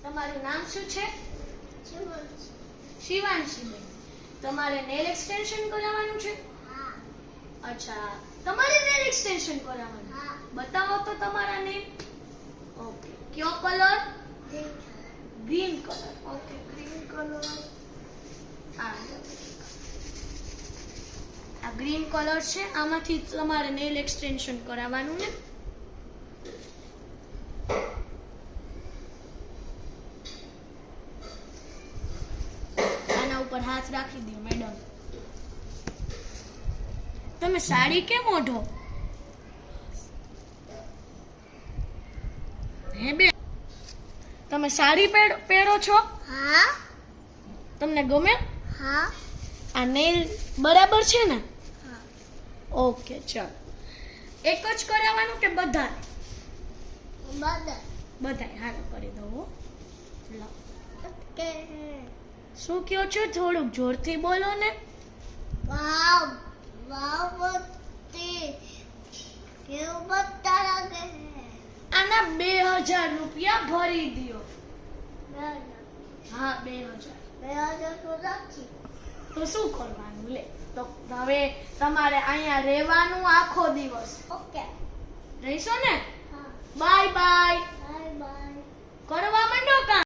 તમારું નામ શું છે? શિવાંશી બેન. તમારે નેલ એક્સટેન્શન કરાવવાનું છે? અચ્છા, તમારે નેલ એક્સટેન્શન કરાવવાનું? બતાવો તો તમારા નેલ. ઓકે, કયો colour? Green colour. Okay, green colour. આ ગ્રીન કલર છે, આમાંથી તમારે નેલ એક્સટેન્શન કરાવવાનું ને. આના ઉપર હાથ રાખી દો મેડમ. તમે સાડી કેમ ઓઢો? હે બે, તમે સાડી પહેરો છો? હા. તમને ગમે? હા. આ નેલ બરાબર છે ને? હા. ઓકે, ચાલો. એક જ કરાવવાનું કે બધા? બધાય. હાલો કરી દો. લો. ઓકે. શું કહો છો? થોડુંક જોરથી બોલો ને. વાવ બત્તી કેવું બત્તા લાગે. આના 2000 રૂપિયા ભરી દો. હા, 2000 તો રાખી. તો શું કરવાનું? લે, તો હવે તમારે અહીંયા રહેવાનું આખો દિવસ. ઓકે. રહીશો ને? હા. Bye bye. Bye bye. કરવા માંડો કામ.